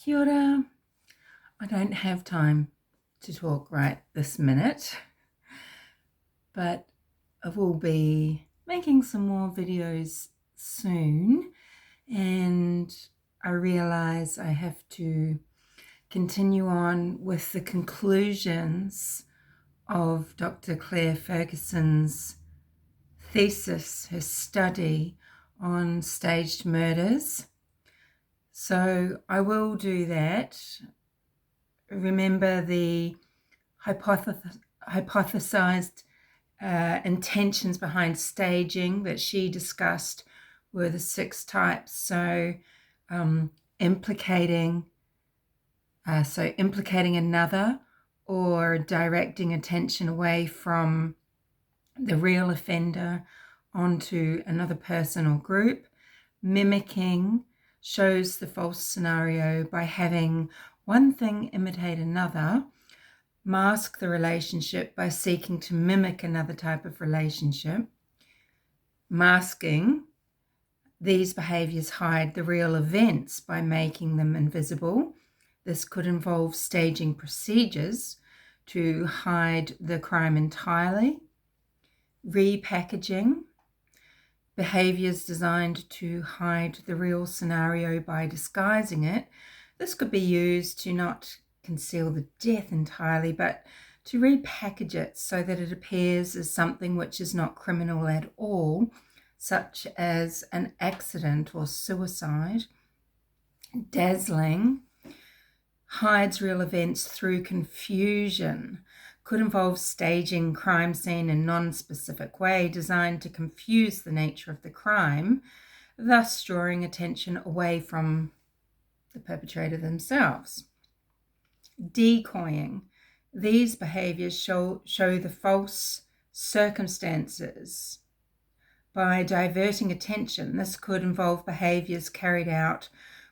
Kia ora. I don't have time to talk right this minute, but I will be making some more videos soon, and I realise I have to continue on with the conclusions of Dr. Claire Ferguson's thesis, her study on staged murders. So I will do that. Remember, the hypothesized intentions behind staging that she discussed were the 6 types. So implicating another, or directing attention away from the real offender onto another person or group. Mimicking shows the false scenario by having one thing imitate another. Mask the relationship by seeking to mimic another type of relationship. Masking, these behaviors hide the real events by making them invisible. This could involve staging procedures to hide the crime entirely. Repackaging, behaviors designed to hide the real scenario by disguising it. This could be used to not conceal the death entirely, but to repackage it so that it appears as something which is not criminal at all, such as an accident or suicide. Dazzling hides real events through confusion. Could involve staging crime scene in non-specific way designed to confuse the nature of the crime, thus drawing attention away from the perpetrator themselves. Decoying. These behaviors show the false circumstances by diverting attention. This could involve behaviors carried out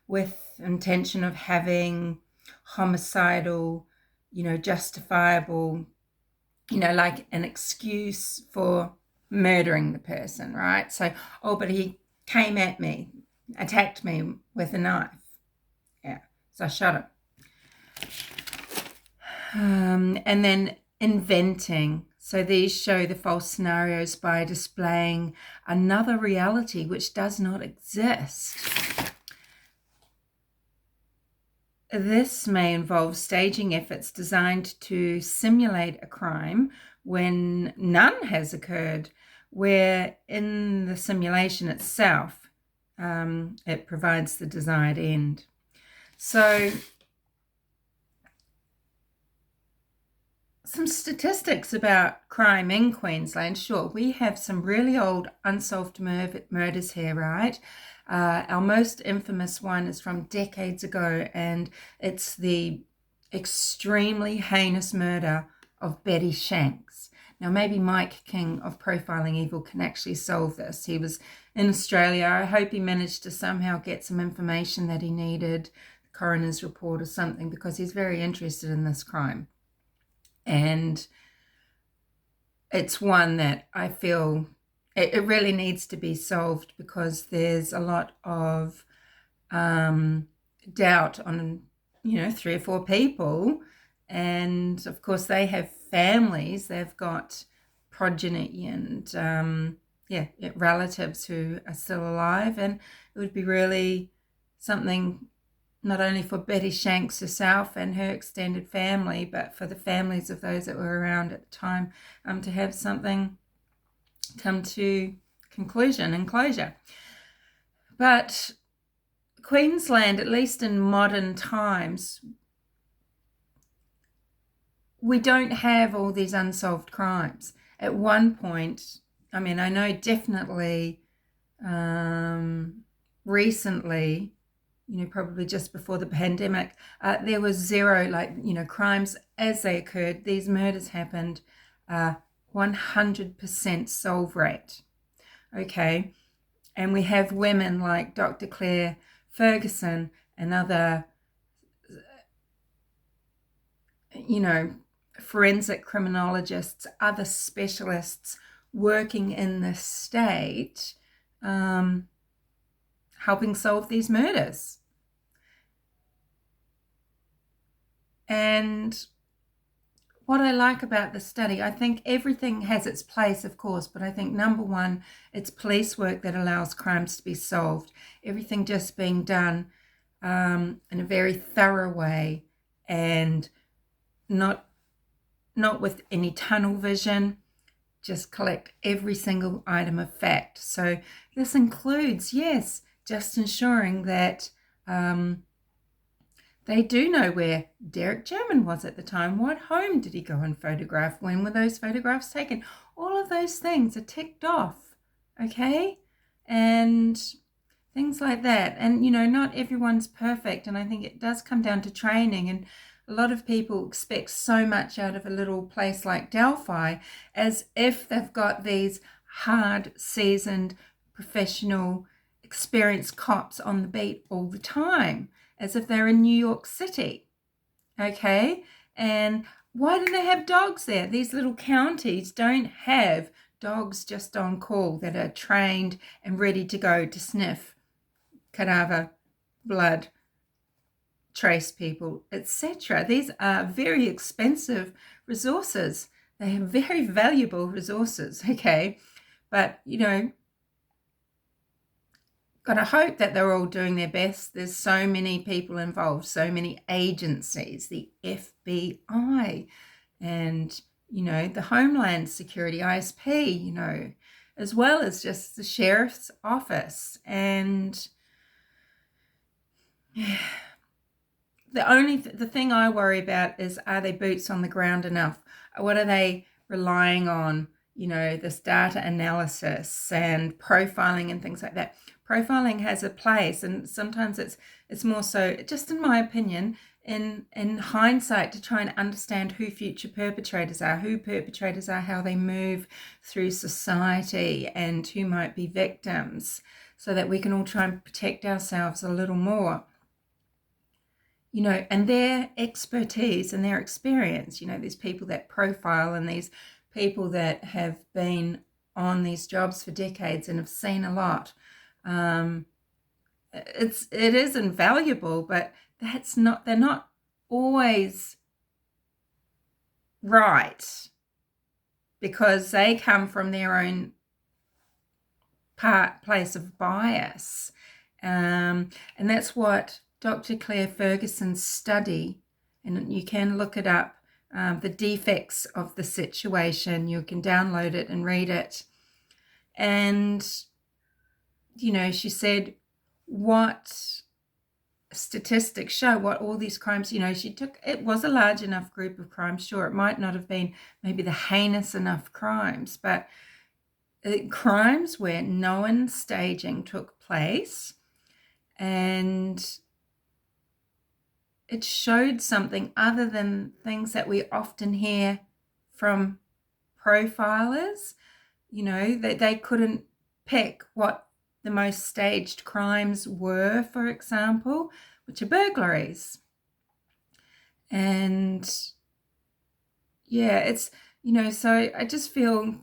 with intention of having homicidal, justifiable, like an excuse for murdering the person, right? So, but he came at me, attacked me with a knife. Yeah, so I shot him. And then inventing. So these show the false scenarios by displaying another reality which does not exist. This may involve staging efforts designed to simulate a crime when none has occurred, where in the simulation itself, it provides the desired end. So some statistics about crime in Queensland. Sure, we have some really old unsolved murders here, right? Our most infamous one is from decades ago, and it's the extremely heinous murder of Betty Shanks. Now, maybe Mike King of Profiling Evil can actually solve this. He was in Australia. I hope he managed to somehow get some information that he needed, the coroner's report or something, because he's very interested in this crime. And it's one that I feel it really needs to be solved, because there's a lot of doubt on, 3 or 4 people. And of course, they have families, they've got progeny and, relatives who are still alive. And it would be really something not only for Betty Shanks herself and her extended family, but for the families of those that were around at the time, to have something come to conclusion and closure. But Queensland, at least in modern times, we don't have all these unsolved crimes. At one point, I know definitely recently, probably just before the pandemic, there was 0, crimes as they occurred. These murders happened, 100% solve rate. Okay. And we have women like Dr. Claire Ferguson and other, forensic criminologists, other specialists working in the state, helping solve these murders. And what I like about the study, I think everything has its place, of course, but I think number one, it's police work that allows crimes to be solved. Everything just being done in a very thorough way, and not with any tunnel vision. Just collect every single item of fact. So this includes, yes, just ensuring that they do know where Derek German was at the time. What home did he go and photograph? When were those photographs taken? All of those things are ticked off, okay? And things like that. And, not everyone's perfect. And I think it does come down to training. And a lot of people expect so much out of a little place like Delphi, as if they've got these hard, seasoned, professional, experienced cops on the beat all the time, as if they're in New York City, okay? And why do they have dogs there? These little counties don't have dogs just on call that are trained and ready to go to sniff cadaver, blood, trace people, etc. These are very expensive resources. They are very valuable resources, okay? But, got to hope that they're all doing their best. There's so many people involved, so many agencies, the FBI and, the Homeland Security, ISP, as well as just the Sheriff's Office. And the thing I worry about is, are they boots on the ground enough? What are they relying on? This data analysis and profiling and things like that. Profiling has a place, and sometimes it's more so, just in my opinion, in hindsight, to try and understand who future perpetrators are, how they move through society, and who might be victims, so that we can all try and protect ourselves a little more. And their expertise and their experience, these people that profile and these people that have been on these jobs for decades and have seen a lot. It is invaluable, but they're not always right, because they come from their own place of bias. And that's what Dr. Claire Ferguson's study, and you can look it up, the defects of the situation. You can download it and read it. And, she said what statistics show what all these crimes, it was a large enough group of crimes. Sure, it might not have been maybe the heinous enough crimes, but crimes where known staging took place, and it showed something other than things that we often hear from profilers. That they couldn't pick what the most staged crimes were, for example, which are burglaries. And yeah, it's, so I just feel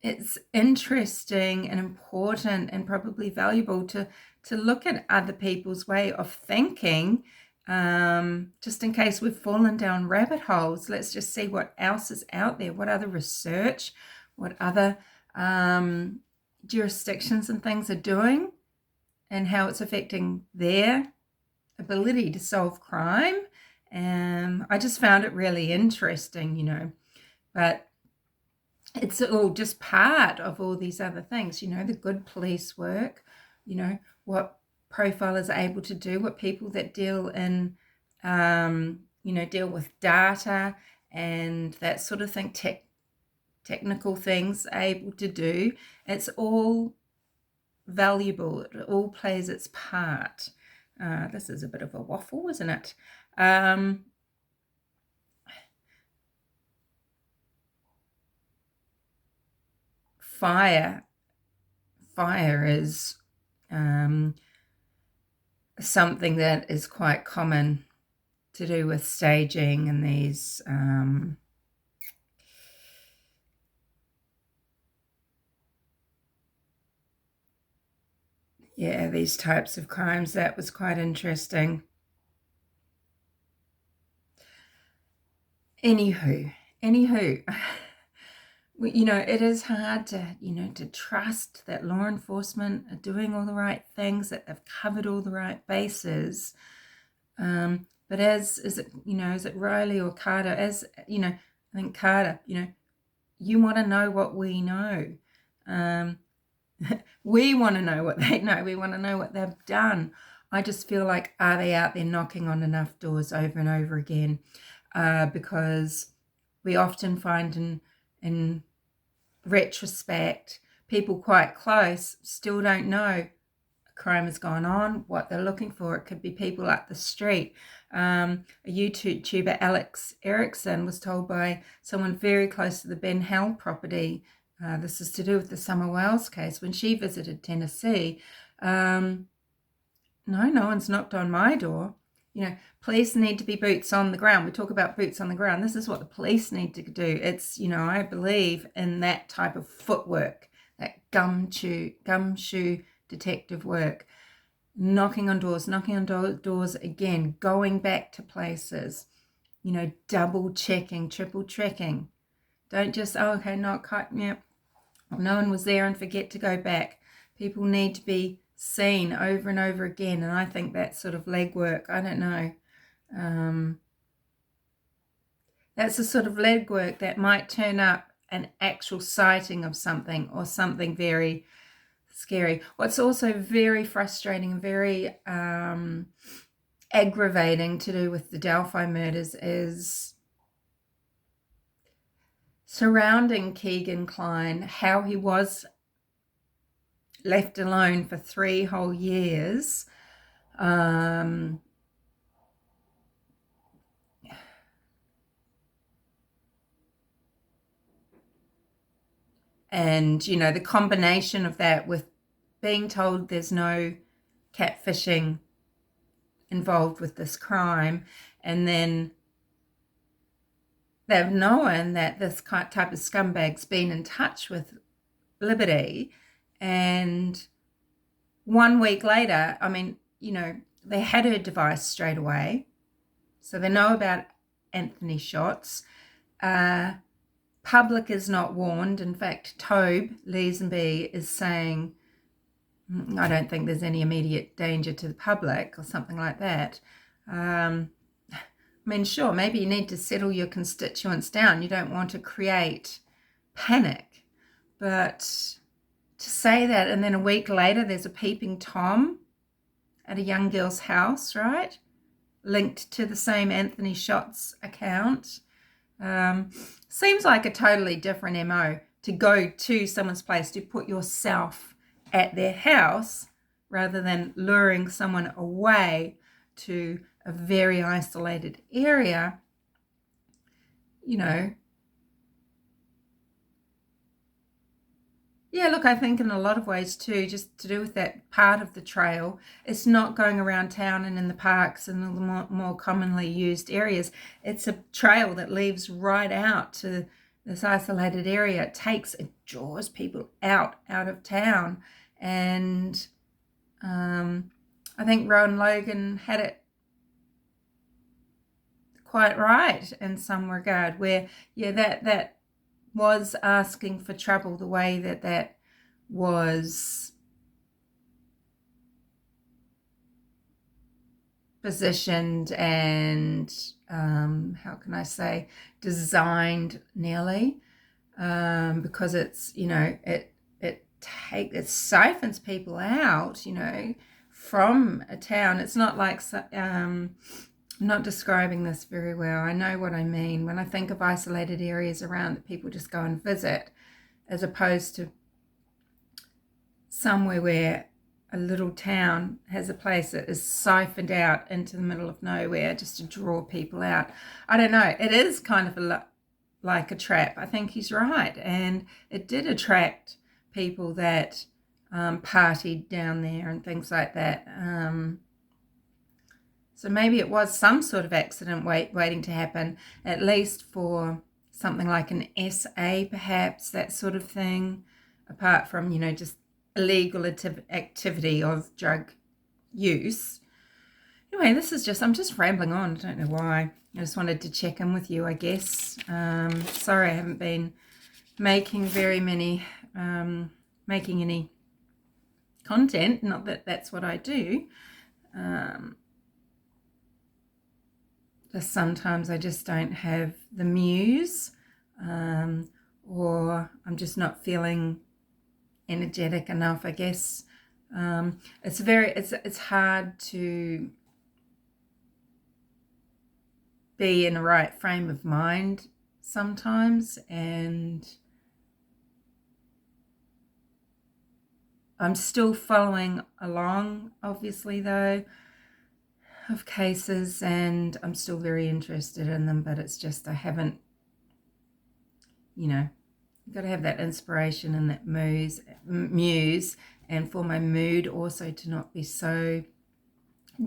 it's interesting and important and probably valuable to look at other people's way of thinking, just in case we've fallen down rabbit holes. Let's just see what else is out there, what other research, what other jurisdictions and things are doing, and how it's affecting their ability to solve crime. And I just found it really interesting, but it's all just part of all these other things, the good police work, what profilers are able to do, what people that deal in, deal with data and that sort of thing, technical things are able to do. It's all valuable. It all plays its part. This is a bit of a waffle, isn't it? Fire is something that is quite common to do with staging and these these types of crimes. That was quite interesting. Anywho, it is hard to trust that law enforcement are doing all the right things, that they've covered all the right bases. But is it Riley or Carter? I think Carter, you want to know what we know. We want to know what they know. We want to know what they've done. I just feel like, are they out there knocking on enough doors over and over again? Because we often find in retrospect, people quite close still don't know a crime has gone on, what they're looking for. It could be people up the street. A YouTuber, Alex Erickson, was told by someone very close to the Ben Hell property, this is to do with the Summer Wells case, when she visited Tennessee, no one's knocked on my door. Police need to be boots on the ground. We talk about boots on the ground. This is what the police need to do. It's, I believe in that type of footwork, that gumshoe detective work, knocking on doors again, going back to places, double checking, triple checking. Don't just, okay, not quite, yeah, no one was there and forget to go back. People need to be seen over and over again, and I think that sort of legwork, I don't know, that's the sort of legwork that might turn up an actual sighting of something, or something very scary. What's also very frustrating and very aggravating to do with the Delphi murders is surrounding Keegan Kline, how he was left alone for 3 whole years. And, the combination of that with being told there's no catfishing involved with this crime, and then they've known that this type of scumbag's been in touch with Liberty, and 1 week later, they had her device straight away, so they know about Anthony shots. Public is not warned. In fact, Tobe Leesenby is saying, I don't think there's any immediate danger to the public, or something like that. Sure, maybe you need to settle your constituents down. You don't want to create panic. But to say that, and then a week later there's a peeping Tom at a young girl's house, right? Linked to the same Anthony Shots account. Seems like a totally different MO to go to someone's place, to put yourself at their house, rather than luring someone away to a very isolated area. Yeah, look, I think in a lot of ways too, just to do with that part of the trail, it's not going around town and in the parks and the more commonly used areas. It's a trail that leads right out to this isolated area. It draws people out of town. And I think Rowan Logan had it quite right in some regard, where, yeah, that was asking for trouble, the way that was positioned and, how can I say, designed nearly, because it's, it siphons people out, from a town. It's not like, I'm not describing this very well. I know what I mean when I think of isolated areas around that people just go and visit, as opposed to somewhere where a little town has a place that is siphoned out into the middle of nowhere just to draw people out. I don't know. It is kind of like a trap. I think he's right. And it did attract people that partied down there and things like that. So maybe it was some sort of accident waiting to happen, at least for something like an SA, perhaps, that sort of thing, apart from, just illegal activity of drug use. Anyway, I'm just rambling on. I don't know why. I just wanted to check in with you, I guess. Sorry I haven't been making making any content. Not that that's what I do. Just sometimes I just don't have the muse, or I'm just not feeling energetic enough, I guess. It's hard to be in the right frame of mind sometimes, and I'm still following along, obviously, though, of cases, and I'm still very interested in them, but it's just I haven't, you've got to have that inspiration and that muse, and for my mood also to not be so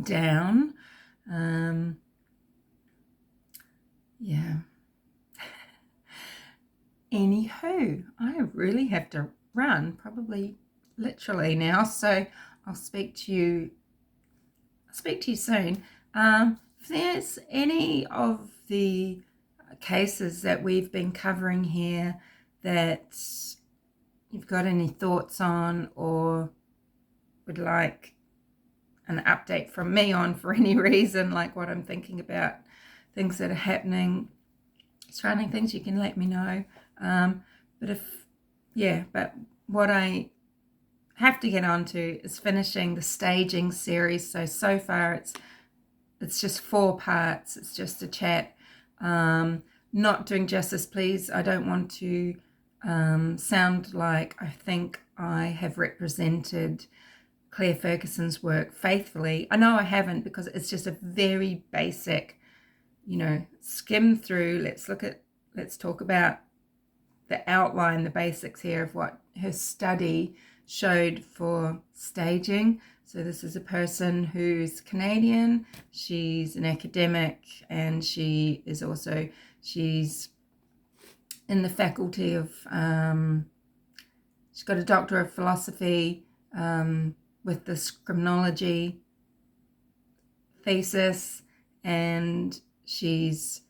down. Yeah. Anywho, I really have to run, probably literally now, so I'll speak to you soon. If there's any of the cases that we've been covering here that you've got any thoughts on, or would like an update from me on for any reason, like what I'm thinking about, things that are happening, surrounding things, you can let me know. But what I have to get on to is finishing the staging series. So far it's just 4 parts. It's just a chat. Not doing justice, please. I don't want to sound like I think I have represented Claire Ferguson's work faithfully. I know I haven't, because it's just a very basic, skim through. Let's talk about the outline, the basics here of what her study showed for staging. So this is a person who's Canadian. She's an academic, and she's in the faculty of, she's got a Doctor of Philosophy with this criminology thesis, and she's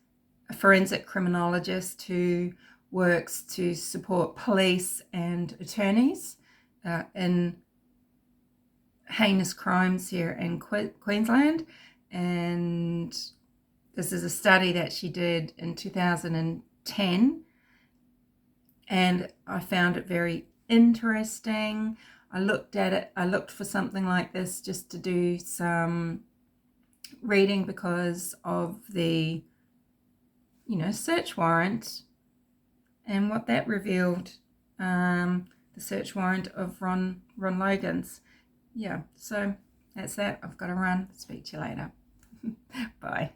a forensic criminologist who works to support police and attorneys in heinous crimes here in Queensland. And this is a study that she did in 2010, and I found it very interesting. I looked at it, I looked for something like this just to do some reading because of the search warrant and what that revealed, the search warrant of Ron Logan's. Yeah, so that's that. I've got to run. Speak to you later. Bye.